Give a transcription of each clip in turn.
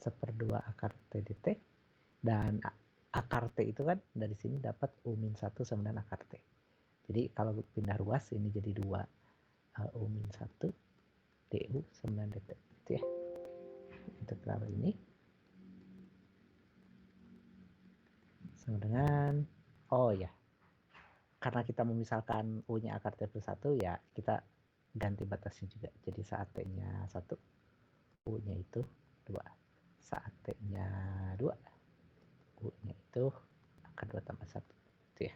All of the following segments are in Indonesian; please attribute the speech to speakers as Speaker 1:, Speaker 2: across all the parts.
Speaker 1: 1/2 akar T dt, dan akar T itu kan dari sini dapat U-1 sama dengan akar T. Jadi kalau pindah ruas ini jadi 2 U-1 du sama dengan dt, gitu ya. Integral ini sama dengan, oh ya, karena kita memisahkan U-nya akar T plus 1, ya kita ganti batasnya juga. Jadi saat T-nya 1, U-nya itu 2. Saat T-nya 2, U-nya itu akar 2 tambah 1. Itu ya.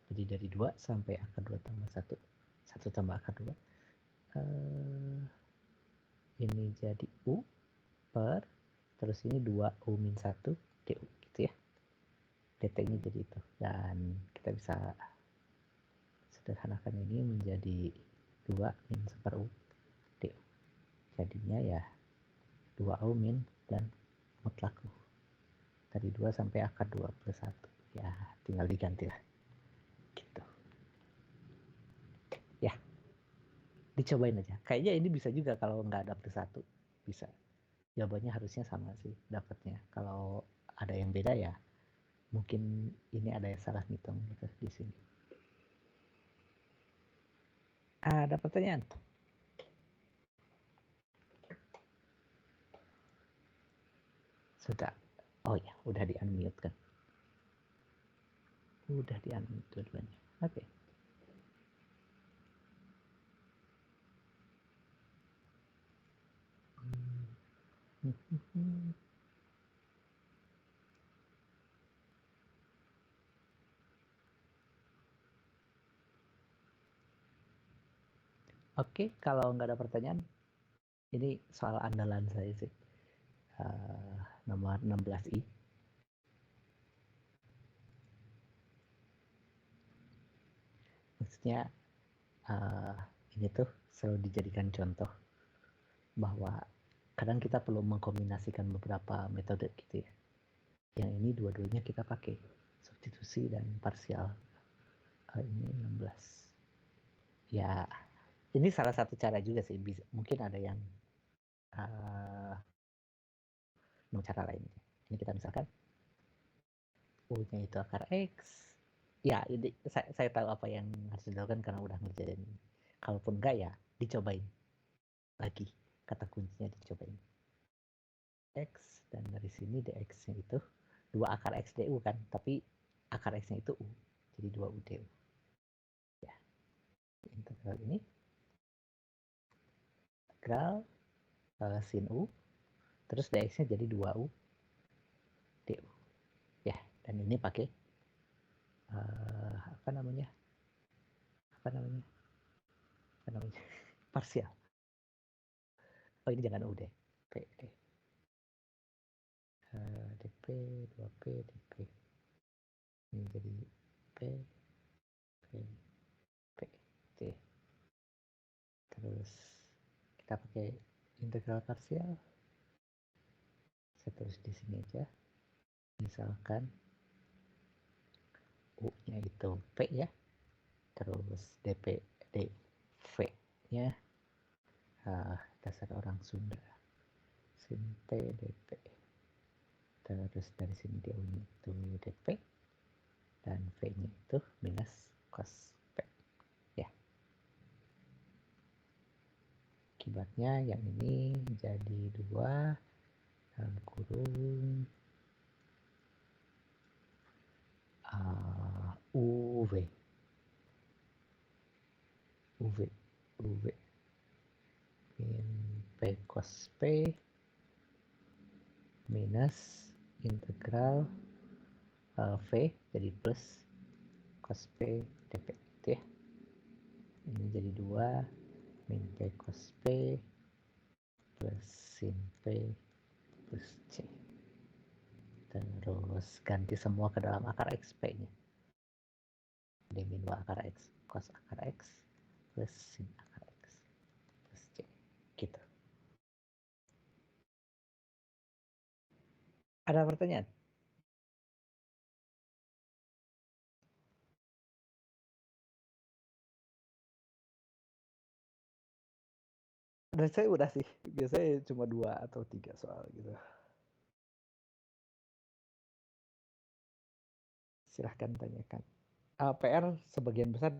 Speaker 1: Jadi dari 2 sampai akar 2 tambah 1. 1 tambah akar 2. Ini jadi U per, terus ini 2 U-1 du, gitu ya. dt-nya jadi itu. Dan kita bisa sederhanakan ini menjadi 2 min 1/U du. Jadinya ya 2U min dan mutlak U. Dari 2 sampai akar 2 plus 1. Ya, tinggal diganti lah. Gitu. Ya, dicobain aja. Kayaknya ini bisa juga kalau nggak ada plus 1. Bisa. Jawabannya harusnya sama sih dapatnya. Kalau ada yang beda ya, mungkin ini ada yang salah ngitung gitu di sini. Ada pertanyaan? Sudah. Oh ya, udah di-unmute kan. Udah di-unmute dua-duanya. Oke. Oke, kalau nggak ada pertanyaan, ini soal andalan saya sih. Nomor 16i. Maksudnya ini tuh selalu dijadikan contoh bahwa kadang kita perlu mengkombinasikan beberapa metode gitu ya. Yang ini dua-duanya kita pakai, substitusi dan parsial. Ini 16. Ya, ini salah satu cara juga sih. Mungkin ada yang cara lainnya. Ini kita misalkan U-nya itu akar X. Ya, ini saya tahu apa yang harus dilakukan karena udah ngerjain. Kalaupun enggak ya, dicobain lagi. Kata kuncinya dicobain. X, dan dari sini dx-nya itu 2 akar X du kan, tapi akar X-nya itu U. Jadi 2 U du. Ya, integral ini. Integral sin U, terus dx-nya jadi 2U du. Ya, dan ini pakai apa namanya parsial. Oh, ini jangan U deh, P deh. dp 2p dp ini jadi p p p t. Terus kita pakai integral parsial. Saya tulis di sini aja. Misalkan U-nya itu P ya. Terus dp dv-nya dasar orang Sunda. Sin P dp. Terus dari sini dia-nya itu dp. Dan V-nya itu minus cos P. Ya. Akibatnya yang ini jadi 2 dalam kurung UV min P cos P minus integral V jadi plus cos P dp itu ya. Ini jadi 2 min P cos P plus sin P plus C. Terus ganti semua ke dalam akar X P-nya. D min 2 akar X cos akar X plus sin akar X plus C. Gitu. Ada pertanyaan? Dan saya udah sih, biasanya cuma 2 atau 3 soal gitu. Silahkan tanyakan. PR sebagian besar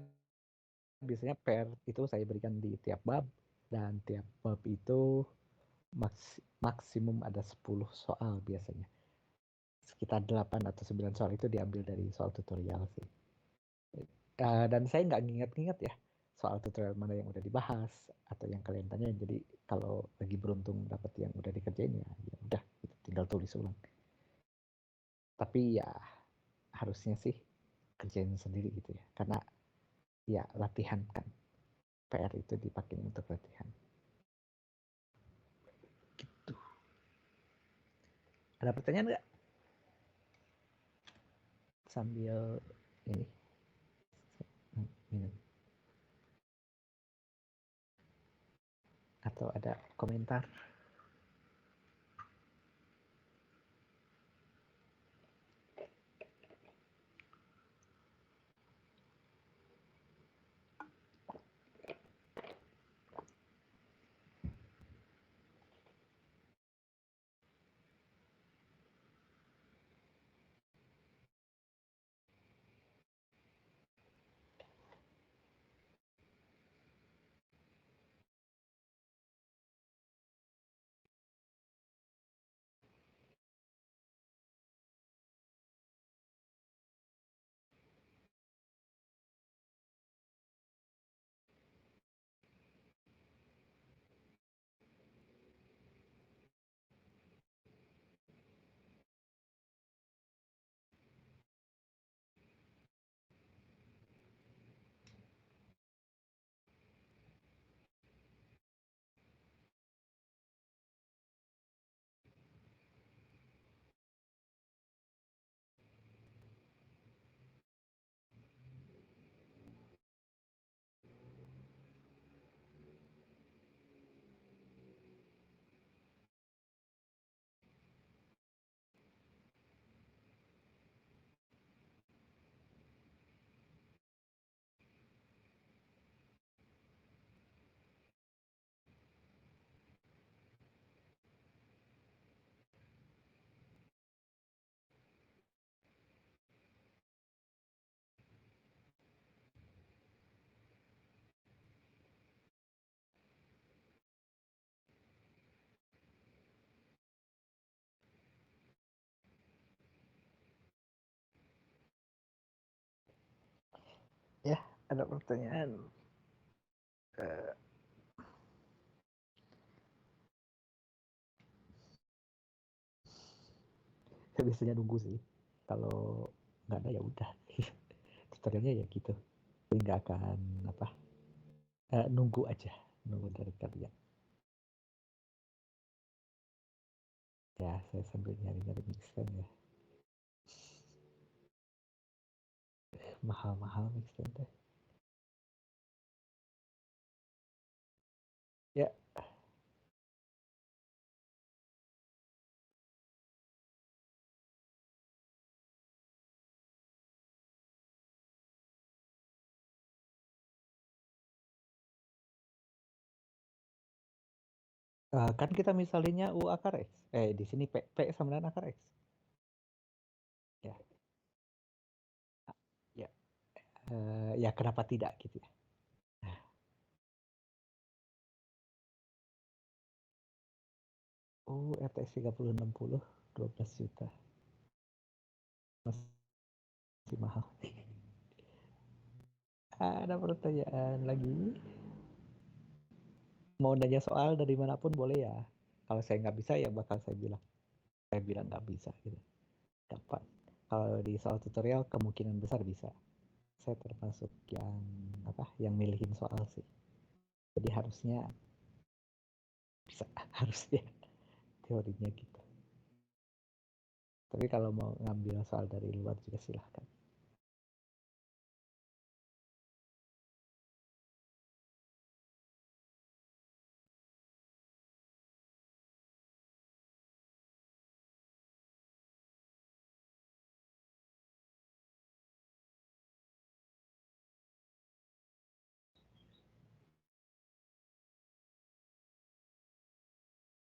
Speaker 1: biasanya PR itu saya berikan di tiap bab, dan tiap bab itu maksimum ada 10 soal biasanya. Sekitar 8 atau 9 soal itu diambil dari soal tutorial sih. Dan saya nggak nginget-nginget ya soal tutorial mana yang udah dibahas atau yang kalian tanya. Jadi kalau lagi beruntung dapat yang udah dikerjain ya udah gitu, tinggal tulis ulang. Tapi ya harusnya sih kerjain sendiri gitu ya, karena ya latihan kan, PR itu dipakai untuk latihan gitu. Ada pertanyaan nggak sambil ini minum, atau ada komentar? Ya, ada pertanyaan. Saya biasanya nunggu sih, kalau nggak ada ya udah. Tutorialnya ya gitu, jadi nggak akan apa, nunggu aja, nunggu dari kalian. Ya saya sambil nyari-nyari mixen ya, mahal-mahal mixen teh ya. Kan kita misalnya U akar X, di sini P sama dengan akar X ya. Ya, ya kenapa tidak gitu ya. RTX 3060 12 juta masih mahal. Ada pertanyaan lagi? Mau nanya soal dari manapun boleh ya. Kalau saya nggak bisa ya bakal saya bilang nggak bisa gitu. Dapat. Kalau di soal tutorial kemungkinan besar bisa. Saya termasuk yang apa? Yang milihin soal sih. Jadi harusnya bisa, harusnya teorinya gitu. Tapi kalau mau ngambil soal dari luar juga silahkan.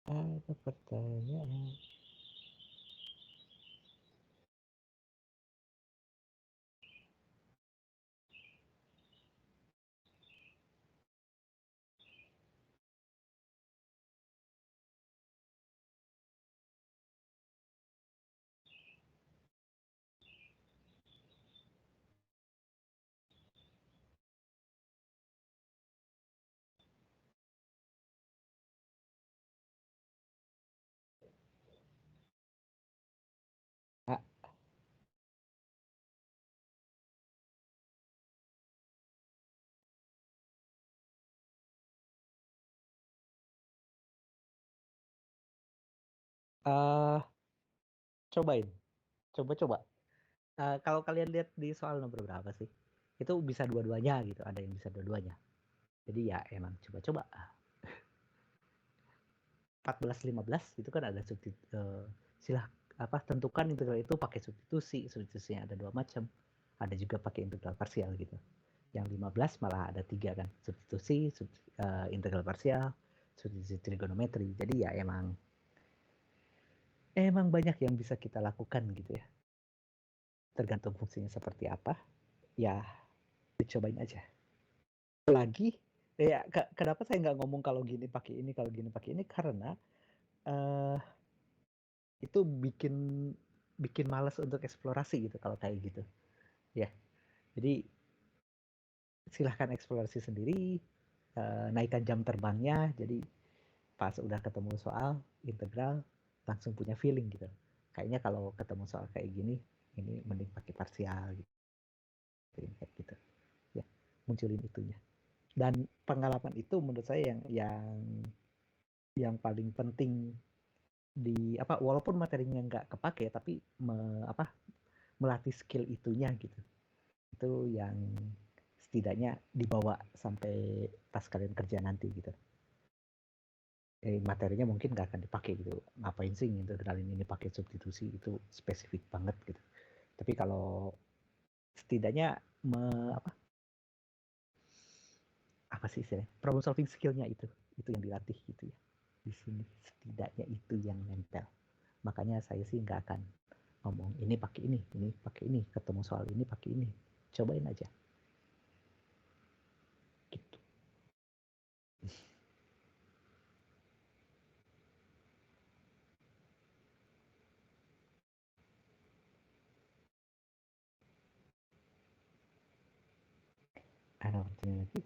Speaker 1: Ada pertanyaan. Ah, eh, cobain, coba-coba. Kalau kalian lihat di soal nomor berapa sih? Itu bisa dua-duanya gitu, ada yang bisa dua-duanya. Jadi ya emang coba-coba. 14-15 itu kan ada silah apa tentukan integral itu pakai substitusi. Substitusinya ada dua macam. Ada juga pakai integral parsial gitu. Yang 15 malah ada tiga kan, substitusi, integral parsial, substitusi trigonometri. Jadi ya emang banyak yang bisa kita lakukan gitu ya. Tergantung fungsinya seperti apa, ya dicobain aja. Lagi ya kenapa saya nggak ngomong kalau gini pakai ini, kalau gini pakai ini, karena uh, itu bikin bikin malas untuk eksplorasi gitu kalau kayak gitu ya. Jadi silahkan eksplorasi sendiri, naikkan jam terbangnya, jadi pas udah ketemu soal integral langsung punya feeling gitu, kayaknya kalau ketemu soal kayak gini ini mending pakai parsial gitu, kayak gitu ya, munculin itunya. Dan pengalaman itu menurut saya yang paling penting di apa, walaupun materinya nggak kepake tapi melatih skill itunya gitu, itu yang setidaknya dibawa sampai pas kalian kerja nanti gitu. Materinya mungkin nggak akan dipakai gitu, ngapain sih integralin ini pakai substitusi, itu spesifik banget gitu. Tapi kalau setidaknya me, apa apa sih istilahnya, problem solving skillnya itu yang dilatih gitu ya di sini, setidaknya itu yang nempel. Makanya saya sih nggak akan ngomong ini pakai ini pakai ini, ketemu soal ini pakai ini, cobain aja gitu. Ada pertanyaan lagi?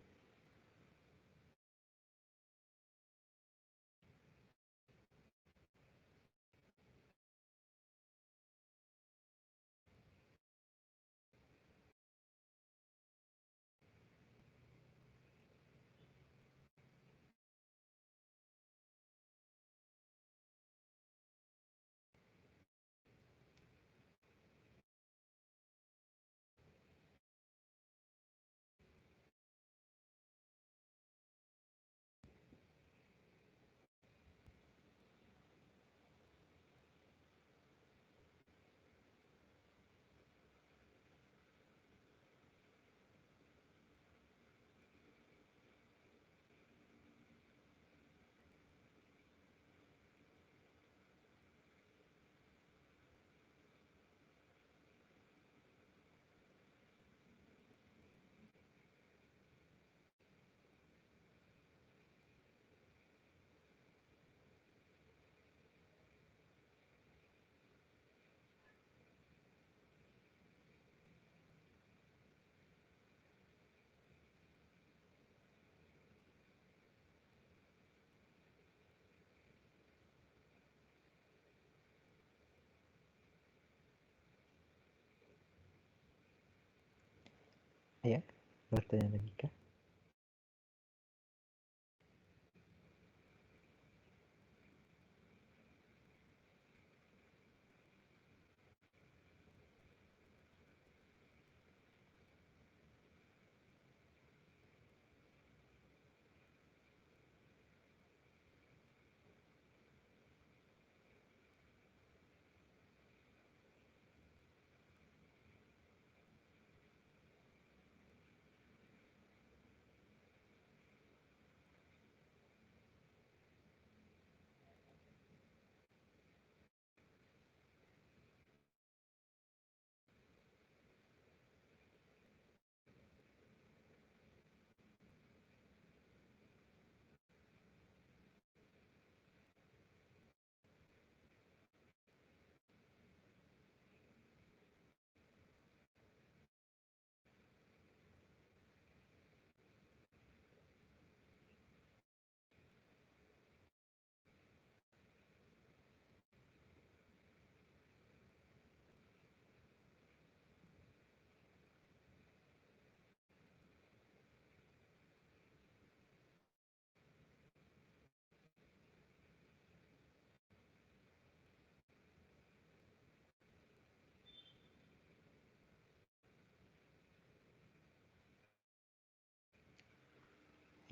Speaker 1: Ya, pertanyaan lagi kah?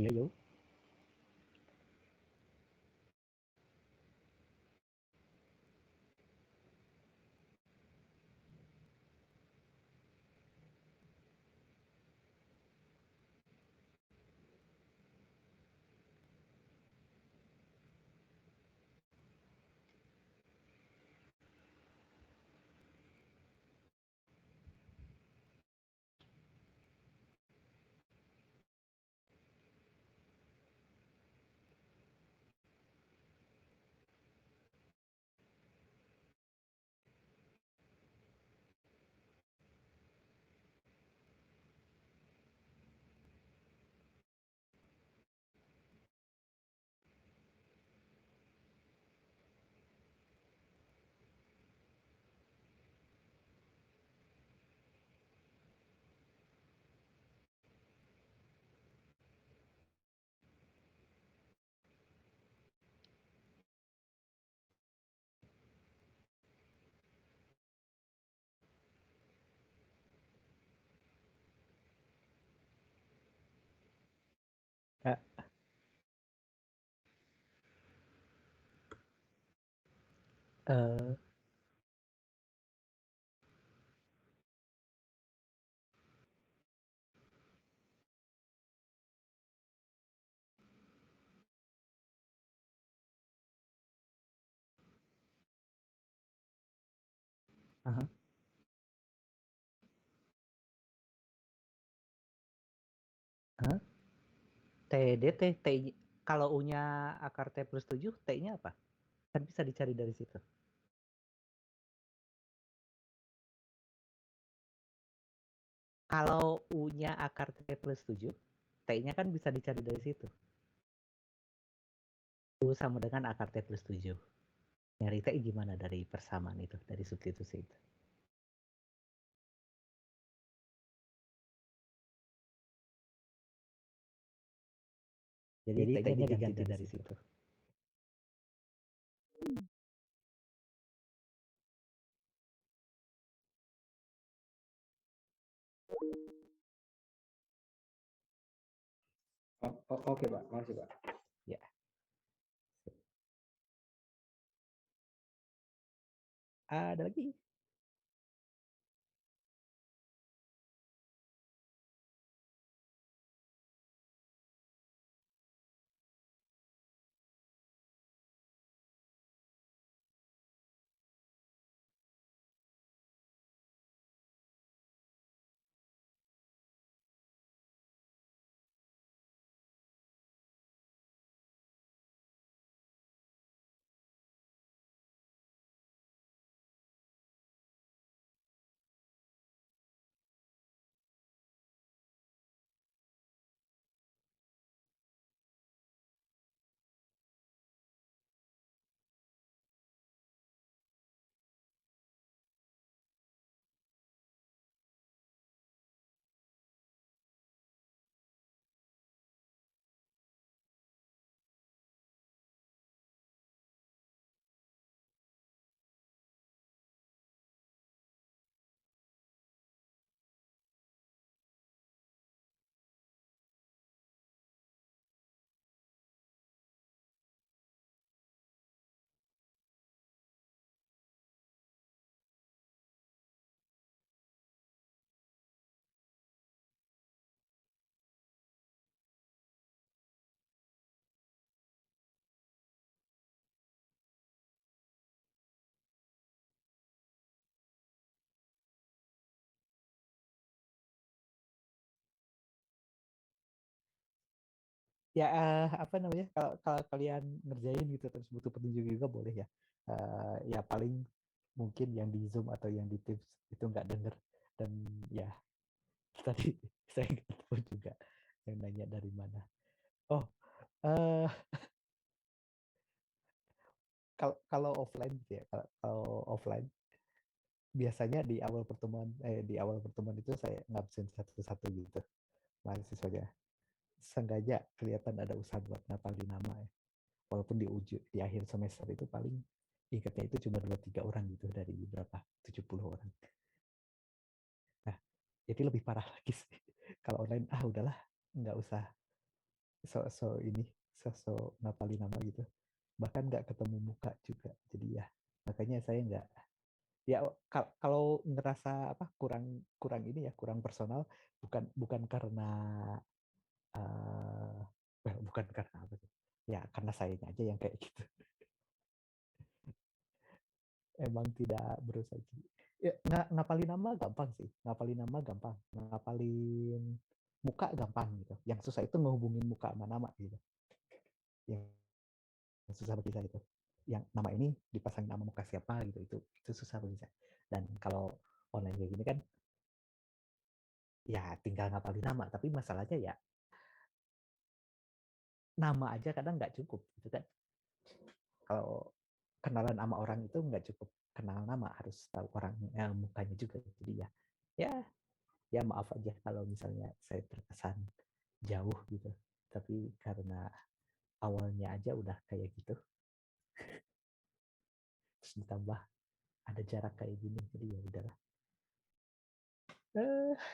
Speaker 1: Iya, yo. Eh, eh, aha, aha. TDT, T, kalau U-nya akar T plus 7, T-nya apa? Kan bisa dicari dari situ. Kalau U-nya akar T plus 7, T-nya kan bisa dicari dari situ. U sama dengan akar T plus 7. Nyari T gimana dari persamaan itu, dari substitusi itu. Jadi T-nya diganti dari situ.
Speaker 2: Oke Pak, makasih Pak.
Speaker 1: Ya. Ada lagi? Ya, apa namanya? Kalau kalian ngerjain gitu terus butuh petunjuk juga boleh ya. Ya paling mungkin yang di Zoom atau yang di Teams itu nggak denger dan ya tadi saya nggak tahu juga yang nanya dari mana. Oh, eh kalau offline gitu ya, kalau offline biasanya di awal pertemuan itu saya ngabsen satu-satu gitu mahasiswanya. Seenggaknya kelihatan ada usaha buat ngapalin nama ya. Walaupun di akhir semester itu paling ingatnya itu cuma 2-3 orang gitu dari berapa 70 orang. Nah, jadi lebih parah lagi sih. Kalau online udahlah nggak usah so ini so ngapalin nama gitu, bahkan nggak ketemu muka juga, jadi ya makanya saya nggak, ya kalau ngerasa apa kurang kurang ini ya kurang personal, bukan bukan karena eh bukan karena apa sih, ya karena sayanya aja yang kayak gitu. Emang tidak berusaha jadi, ya ngapalin nama gampang sih, ngapalin nama gampang, ngapalin muka gampang gitu, yang susah itu ngehubungin muka sama nama gitu, yang susah bagi saya itu, yang nama ini dipasang nama muka siapa gitu, itu susah bagi saya. Dan kalau online kayak gini kan ya tinggal ngapalin nama, tapi masalahnya ya nama aja kadang nggak cukup gitu kan. Kalau kenalan sama orang itu nggak cukup kenal nama, harus tahu orang mukanya juga, jadi ya ya ya maaf aja kalau misalnya saya terkesan jauh gitu, tapi karena awalnya aja udah kayak gitu, terus ditambah ada jarak kayak gini, jadi ya udahlah.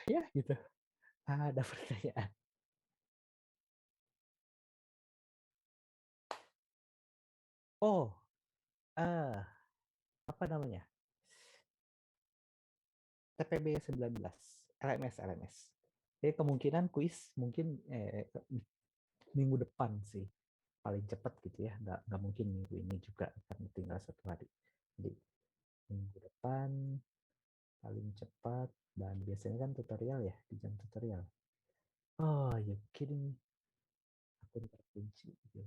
Speaker 1: Ya gitu. Ada pertanyaan. Oh, eh apa namanya? TPB 19, LMS. Jadi kemungkinan kuis mungkin minggu depan sih paling cepat gitu ya. Nggak mungkin minggu ini juga karena tinggal 1 hari. Jadi minggu depan paling cepat, dan biasanya kan tutorial ya, di jam tutorial. Oh, you kidding me? Aku terkunci gitu.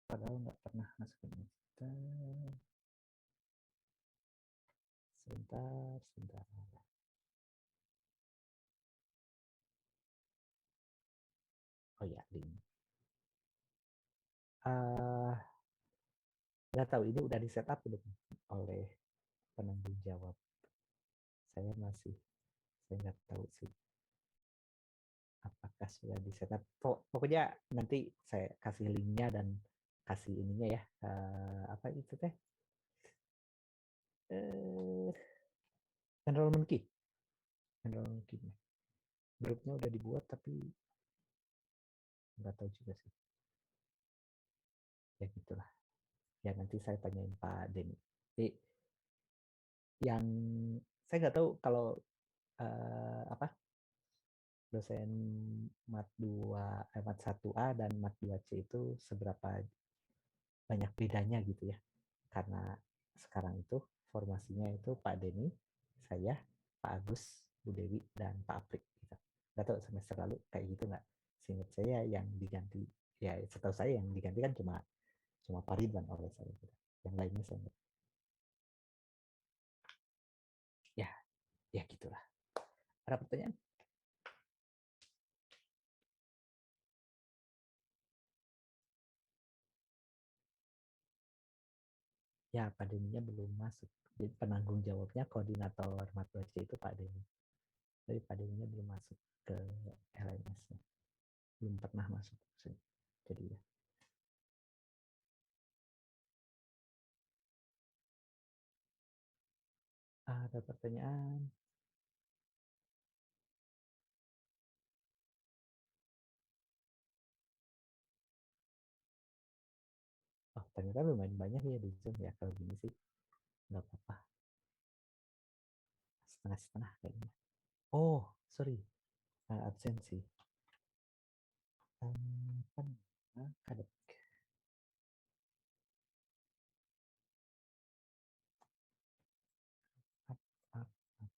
Speaker 1: Padahal nggak pernah masukin kita. Sebentar. Oh ya, link. Nggak tahu ini udah di setup belum oleh penanggung jawab. Saya masih, saya nggak tahu sih apakah sudah di setup. Pokoknya nanti saya kasih linknya dan kasih ininya ya. Apa itu teh? Eh, enrollment key. Enrollment key. Grupnya udah dibuat tapi nggak tahu juga sih. Ya gitulah. Ya nanti saya tanyain Pak Denny. Jadi, yang saya nggak tahu kalau apa dosen Mat 2, Mat 1A dan Mat 2C itu seberapa banyak bedanya gitu ya. Karena sekarang itu formasinya itu Pak Denny, saya, Pak Agus, Bu Dewi, dan Pak Aprik. Gitu. Gak tahu semester lalu kayak gitu nggak? Seingat saya yang diganti, ya setahu saya yang diganti kan cuma cuma Pak Ridwan oleh saya. Gitu. Yang lainnya saya nggak. Ya, ya gitulah. Ada pertanyaan? Ya, Pak Denny-nya belum masuk. Jadi penanggung jawabnya koordinator Mat 2C itu Pak Denny. Tapi Pak Denny-nya belum masuk ke LMS-nya. Belum pernah masuk. Jadi ya. Ada pertanyaan? Oh, ternyata lumayan banyak ya di Zoom ya. Kalau gini sih, nggak apa-apa. Setengah-setengah kayaknya. Oh, sorry. Absensi. Kan kadep. Up, up, up.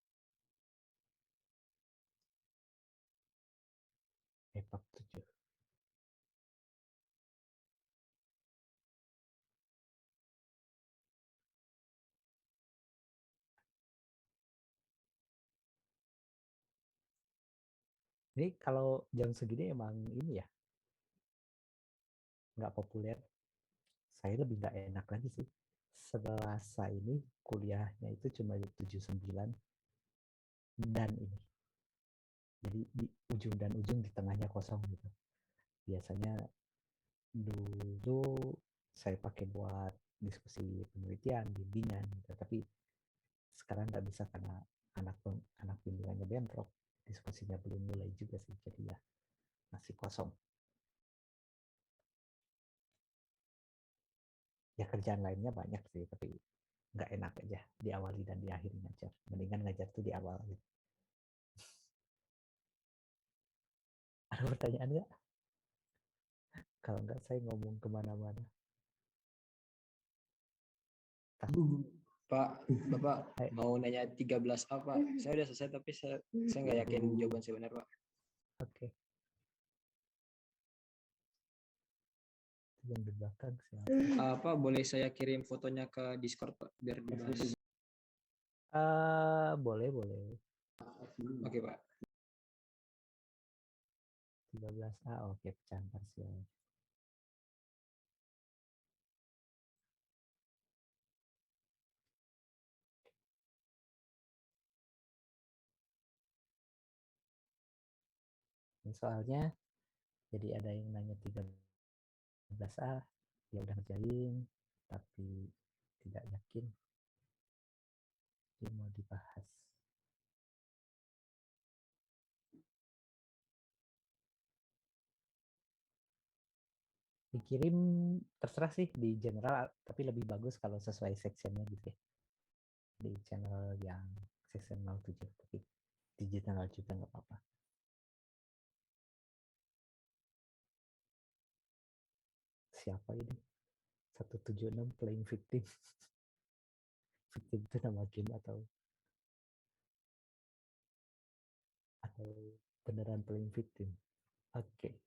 Speaker 1: Epak 7. Ini kalau jam segini emang ini ya, nggak populer. Saya lebih nggak enak lagi sih. Selasa ini kuliahnya itu cuma 7-9 dan ini. Jadi di ujung dan ujung di tengahnya kosong gitu. Biasanya dulu saya pakai buat diskusi penelitian, bimbingan gitu. Tapi sekarang nggak bisa karena anak anak bimbingannya bentrok. diskusinya belum mulai juga sih, jadi ya masih kosong. Ya kerjaan lainnya banyak sih, tapi nggak enak aja diawali dan diakhiri ngajar. Mendingan ngajar tuh di awal gitu. Ada pertanyaan nggak? Kalau nggak saya ngomong kemana-mana.
Speaker 2: Pak, Bapak
Speaker 1: Hai.
Speaker 2: mau nanya 13 apa? Saya udah selesai tapi saya nggak yakin jawaban saya benar, Pak.
Speaker 1: Oke. Yang di belakang siapa?
Speaker 2: Apa boleh saya kirim fotonya ke Discord, Pak, biar dibahas?
Speaker 1: Boleh, boleh.
Speaker 2: Oke, Pak.
Speaker 1: 13A, oke, pecahan parsial. Soalnya jadi ada yang nanya 13A, dia udah ngerjain, tapi tidak yakin dia mau dibahas. Dikirim terserah sih di general, tapi lebih bagus kalau sesuai sectionnya gitu ya. Di channel yang section 07, tapi di general juga nggak apa-apa. Siapa ini? 176 playing victim. Victim itu nama game atau beneran playing victim. Oke.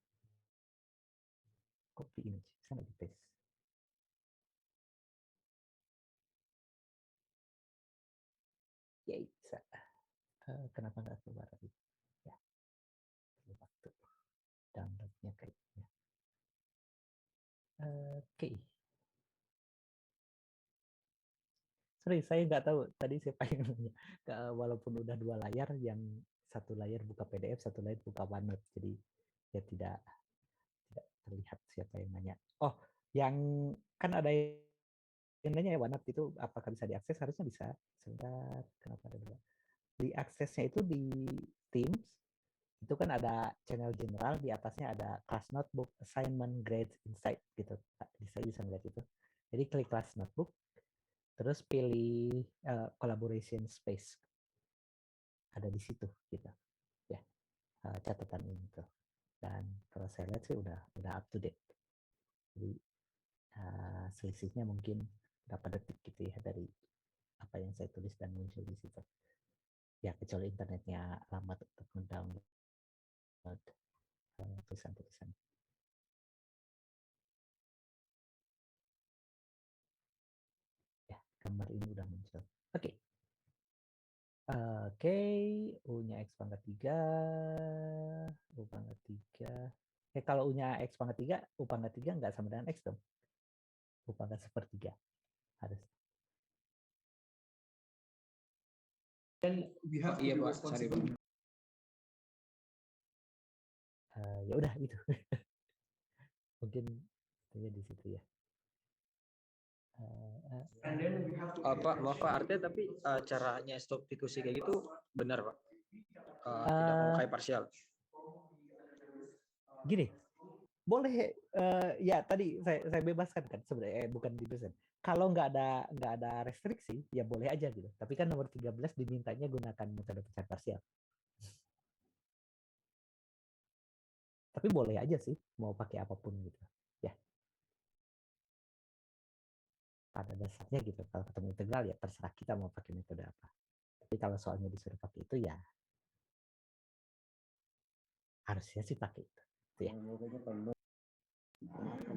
Speaker 1: Copy image, sana di paste. Yay, bisa. Kenapa nggak keluar lagi? Ya, perlu waktu downloadnya kayaknya. Oke. Sorry, saya nggak tahu tadi siapa yang nanya. Walaupun udah 2 layar, yang satu layar buka PDF, satu layar buka OneNote. Jadi ya tidak terlihat siapa yang nanya. Oh, yang kan ada yang nanya ya OneNote itu apakah bisa diakses? Harusnya bisa. Sebentar, kenapa ada 2? Diaksesnya itu di Teams, itu kan ada channel general, di atasnya ada class notebook, assignment, grades, insight gitu. Saya bisa melihat itu. Jadi klik class notebook, terus pilih collaboration space, ada di situ gitu ya, catatan ini tuh. Dan kalau saya lihat sih udah up to date. Jadi selisihnya mungkin berapa detik gitu ya dari apa yang saya tulis dan muncul di situ. Ya kecuali internetnya lambat untuk mendownload tulisan-tulisan. Ya, gambar ini udah muncul. Oke. Oke, U-nya X pangkat 3, U pangkat 3. Kalau U-nya X pangkat 3, U pangkat 3 nggak sama dengan X dong. U pangkat sepertiga harus.
Speaker 2: Dan iya, Pak. Sorry, Pak.
Speaker 1: Ya udah itu. Mungkin itu di situ ya.
Speaker 2: Pak, maaf Pak, artinya tapi caranya stop diskusi kayak gitu benar, Pak? Tidak memakai parsial.
Speaker 1: Gini, boleh ya tadi saya bebaskan kan sebenarnya, bukan dibebasan. Kalau nggak ada restriksi ya boleh aja gitu. Tapi kan nomor 13 dimintanya gunakan metode pecahan parsial. Tapi boleh aja sih mau pakai apapun gitu. Ya, pada dasarnya gitu. Kalau ketemu integral ya terserah kita mau pakai metode apa. Tapi kalau soalnya disuruh pakai itu ya harusnya sih pakai itu. Itu ya.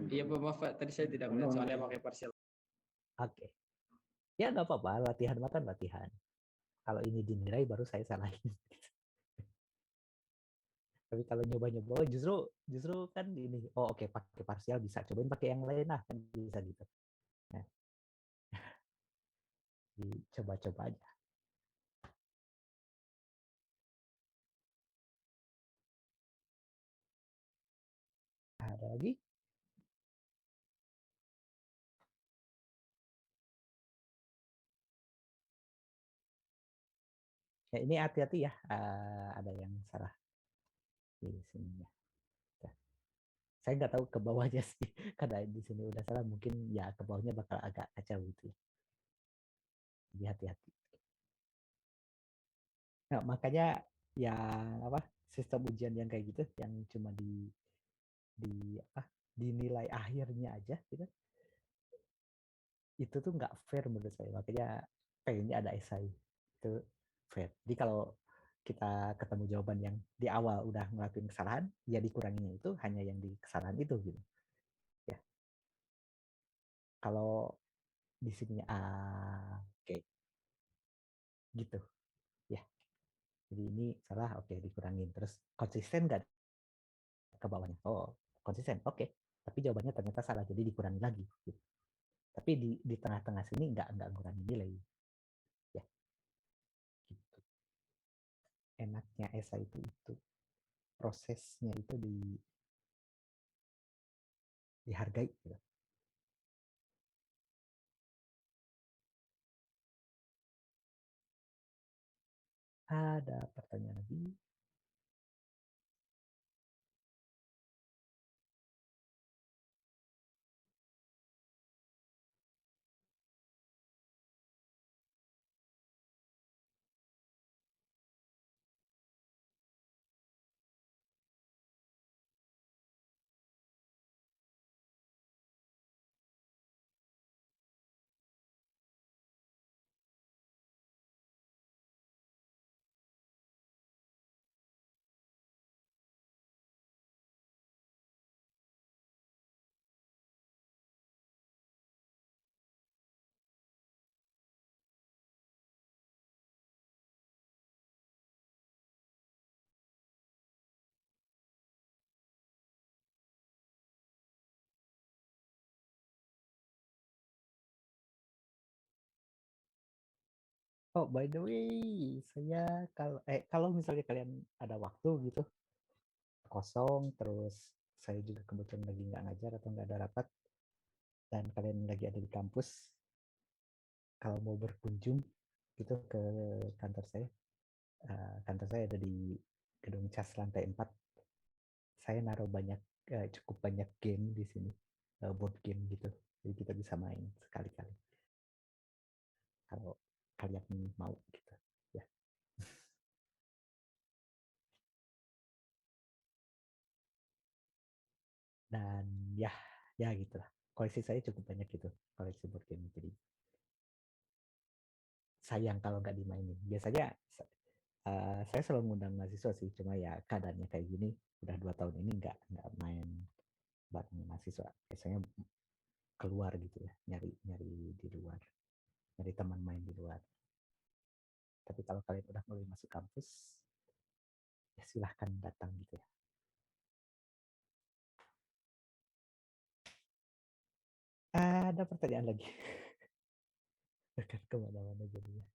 Speaker 2: Iya, Pak, maaf Pak. Tadi saya tidak melihat soalnya pakai parsial.
Speaker 1: Oke. Ya nggak apa-apa, latihan makan latihan. Kalau ini dinilai baru saya salahin. Tapi kalau nyoba-nyoba justru kan ini, oh oke, pakai parsial bisa, cobain pakai yang lain lah kan bisa gitu. Nah, dicoba-coba aja. Ada lagi? Ya ini hati-hati ya, ada yang salah di sini ya. Saya nggak tahu ke bawahnya sih, karena di sini udah salah, mungkin ya ke bawahnya bakal agak kacau gitu ya. Jadi hati-hati. Nah, makanya ya apa, sistem ujian yang kayak gitu yang cuma di apa, dinilai akhirnya aja gitu, itu tuh nggak fair menurut saya. Makanya pengennya ada esai itu fair. Jadi kalau kita ketemu jawaban yang di awal udah ngelakuin kesalahan, ya dikuranginya itu hanya yang di kesalahan itu gitu. Ya, kalau di sini oke okay. Gitu ya. Jadi ini salah, oke okay, dikurangin. Terus konsisten nggak ke bawahnya? Oh konsisten, oke. Okay. Tapi jawabannya ternyata salah, jadi dikurangi lagi. Gitu. Tapi di tengah-tengah sini nggak ngurangin nilai. Ya, gitu. Enaknya esai itu prosesnya itu dihargai. Gitu. Ada pertanyaan lagi? Oh, by the way, saya kalau misalnya kalian ada waktu gitu kosong, terus saya juga kebetulan lagi nggak ngajar atau nggak ada rapat, dan kalian lagi ada di kampus, kalau mau berkunjung gitu ke kantor saya, kantor saya ada di gedung Cas lantai 4. Saya naruh cukup banyak game di sini, board game gitu, jadi kita bisa main sekali-kali kalau kalian mau gitu ya. Dan ya ya gitulah, koleksi saya cukup banyak gitu, koleksi board game. Jadi sayang kalau nggak dimainin. Biasanya saya selalu ngundang mahasiswa sih, cuma ya keadaannya kayak gini, udah 2 tahun ini nggak main bareng mahasiswa. Biasanya keluar gitu ya, nyari nyari di luar, nyari teman main di luar. Tapi kalau kalian udah mulai masuk kampus, ya silahkan datang gitu ya. Ada pertanyaan lagi? Akan kemana-mana jadinya.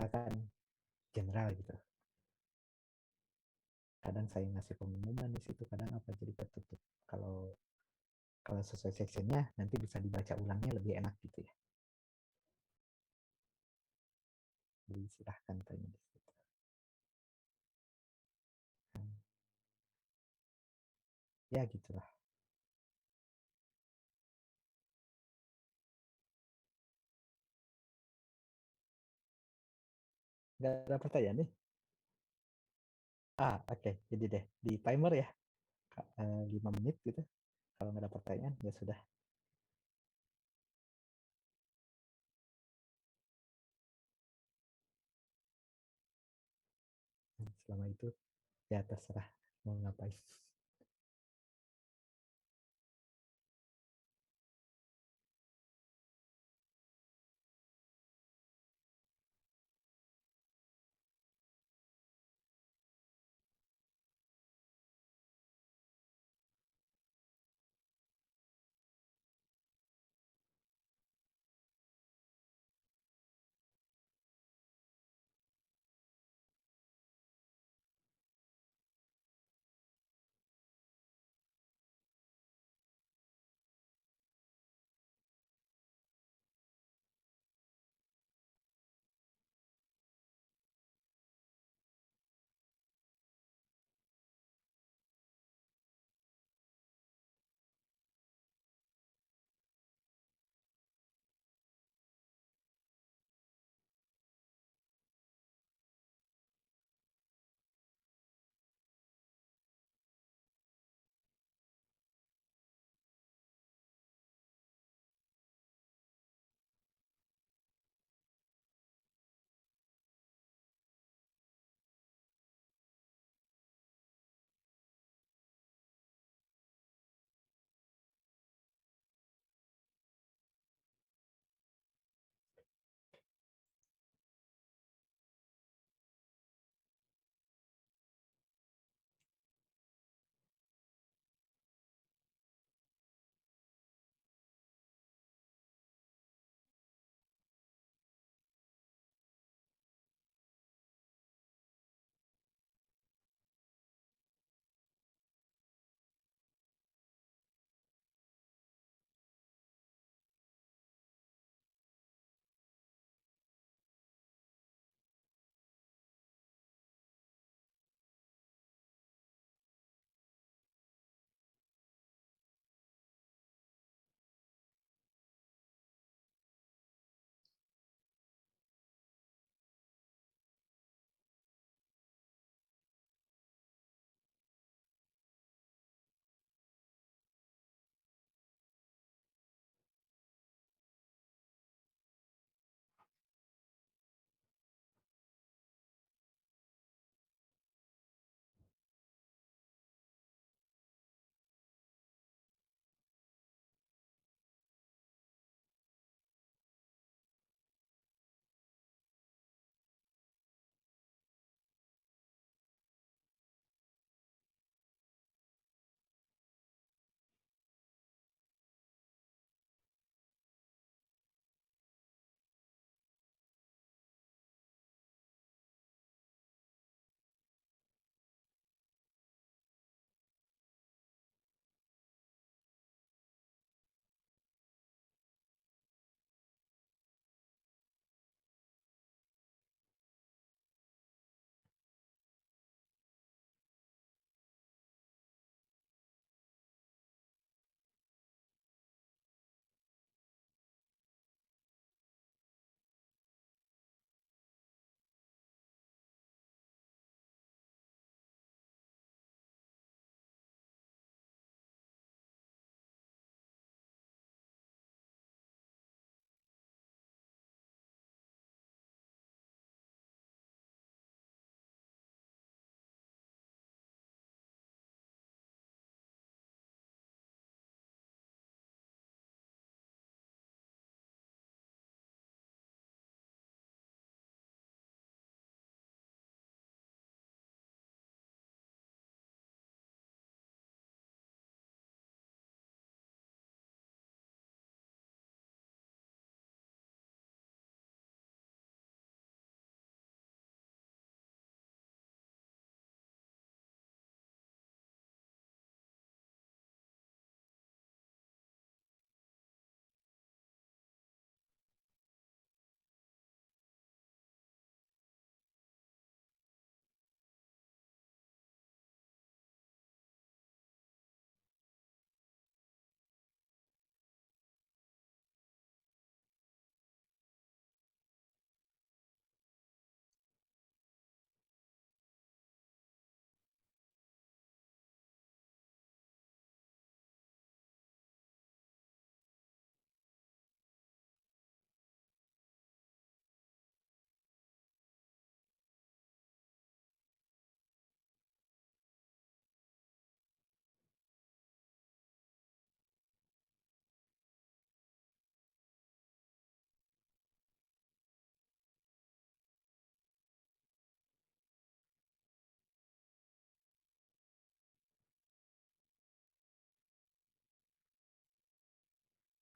Speaker 1: misalkan general gitu. Kadang saya ngasih pengumuman di situ, kadang apa jadi tertutup. Kalau kalau sesuai sectionnya nanti bisa dibaca ulangnya lebih enak gitu ya. Jadi silahkan tanya di situ. Ya gitulah. Nggak ada pertanyaan nih? Oke. Jadi deh di timer ya. 5 menit gitu. Kalau nggak ada pertanyaan ya sudah. Selama itu ya terserah mau ngapain.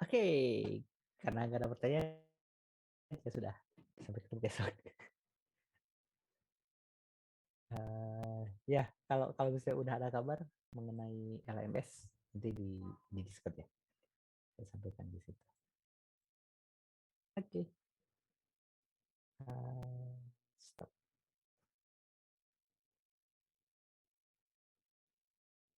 Speaker 1: Oke, karena nggak ada pertanyaan, ya sudah. Sampai ketemu besok. Ya, kalau misalnya udah ada kabar mengenai LMS, nanti di Discord ya. Saya sampaikan di situ. Oke.